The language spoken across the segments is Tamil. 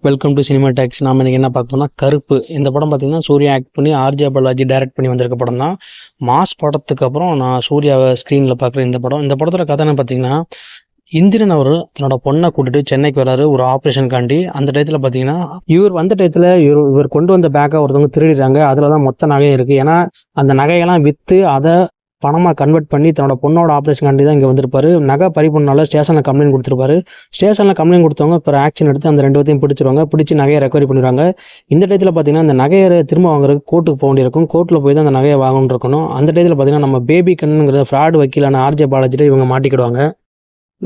Welcome to cinema tax. நாம இன்னைக்கு என்ன பார்க்க போனா கருப்பு. இந்த படம் பார்த்தீங்கன்னா சூர்யா ஆக்ட் பண்ணி ஆர்ஜே பாலாஜி டைரக்ட் பண்ணி வந்திருக்க படம் தான். மாஸ் படத்துக்கு அப்புறம் நான் சூர்யாவை ஸ்க்ரீனில் பார்க்குற இந்த படம். இந்த படத்தோட கதை என்ன பார்த்தீங்கன்னா, இந்திரன் அவர் தன்னோட பொண்ணை கூட்டிட்டு சென்னைக்கு வராரு ஒரு ஆப்ரேஷனுக்காண்டி. அந்த டயத்தில் பார்த்தீங்கன்னா இவர் வந்த டயத்தில் இவர் கொண்டு வந்த பேக்கை ஒருத்தவங்க திருடிடுறாங்க. அதில் தான் மொத்த நகையும் இருக்குது. ஏன்னா அந்த நகையெல்லாம் விற்று அதை பணமாக கன்வெர்ட் பண்ணி தன்னோட பொண்ணோட ஆப்ரேஷன்காண்டி தான் இங்கே வந்திருப்பாரு. நகை பறி பண்ணால ஸ்டேஷனில் கம்ப்ளைண்ட் கொடுத்துருப்பாரு. ஸ்டேஷனில் கம்ப்ளைண்ட் கொடுத்தவங்க இப்போ ஆக்ஷன் எடுத்து அந்த ரெண்டு பேர்த்தையும் பிடிச்சிருவாங்க. பிடிச்சி நகையை ரெக்கவரி பண்ணிடுவாங்க. இந்த டயத்தில் பார்த்தீங்கன்னா அந்த நகையை திரும்ப வாங்குறதுக்கு கோர்ட்டுக்கு போக வேண்டியிருக்கும். கோர்ட்டில் போய் தான் அந்த நகையை வாங்கணும்னு இருக்கணும். அந்த டயத்தில் பார்த்தீங்கன்னா நம்ம பேபி கண்ணுங்கிற ஃப்ராடு வக்கீலான ஆர்ஜே பாலாஜிட்ட இவங்க மாட்டிக்கிடுவாங்க.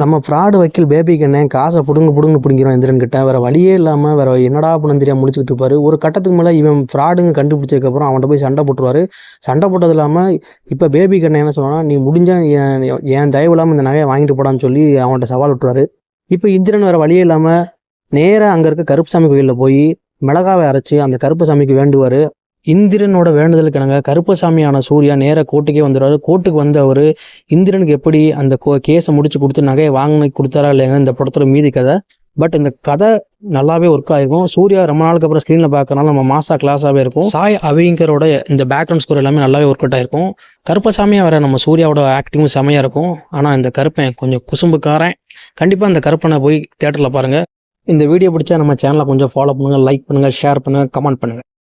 நம்ம ஃப்ராடு வக்கீல் பேபி கண்ணே காசை பிடிங்கிறோம் இந்திரன் கிட்ட. வேறு வழியே இல்லாமல் வேறு என்னடா பண்ணு தெரியாமல் முடிச்சுக்கிட்டு இருப்பாரு. ஒரு கட்டத்துக்கு மேலே இவன் ஃப்ராடுங்க கண்டுபிடிச்சதுக்கப்புறம் அவன்கிட்ட போய் சண்டை போட்டுருவாரு. சண்டை போட்டது இல்லாமல் இப்போ பேபி கண்ணை என்ன சொன்னா, நீ முடிஞ்சால் என் தயவு இல்லாமல் இந்த நகையை வாங்கிட்டு போடான்னு சொல்லி அவன்கிட்ட சவால் விட்டுருவாரு. இப்போ இந்திரன் வேறு வழியே இல்லாமல் நேராக அங்கே இருக்க கருப்புசாமி கோயிலில் போய் மிளகாவை அரைச்சி அந்த கருப்புசாமிக்கு வேண்டுவார். இந்திரனோட வேண்டுதலுக்கு நாங்கள் கருப்பசாமியான சூர்யா நேராக கோர்ட்டுக்கே வந்துடுவார். கோர்ட்டுக்கு வந்து அவர் இந்திரனுக்கு எப்படி அந்த கேஸை முடிச்சு கொடுத்து நகையை வாங்கி கொடுத்தாரா இல்லைங்க இந்த படத்தோட மீதி கதை. பட் இந்த கதை நல்லாவே ஒர்க் ஆகிருக்கும். சூர்யா ரொம்ப நாளுக்கு அப்புறம் ஸ்க்ரீனில் பார்க்கறனால நம்ம மாசா கிளாஸாகவே இருக்கும். சாய் அவிங்கரோட இந்த பேக்ரவுண்ட் ஸ்கோர் எல்லாமே நல்லாவே ஒர்க் அவுட் ஆகிருக்கும். கருப்பசாமியாக வர நம்ம சூர்யாவோட ஆக்டிங்கும் செமையாக இருக்கும். ஆனால் இந்த கருப்பன் கொஞ்சம் குசும்புக்காரன். கண்டிப்பாக அந்த கருப்பனை போய் தேட்டரில் பாருங்கள். இந்த வீடியோ பிடிச்சா நம்ம சேனலை கொஞ்சம் ஃபாலோ பண்ணுங்கள், லைக் பண்ணுங்கள், ஷேர் பண்ணுங்கள், கமெண்ட் பண்ணுங்கள்.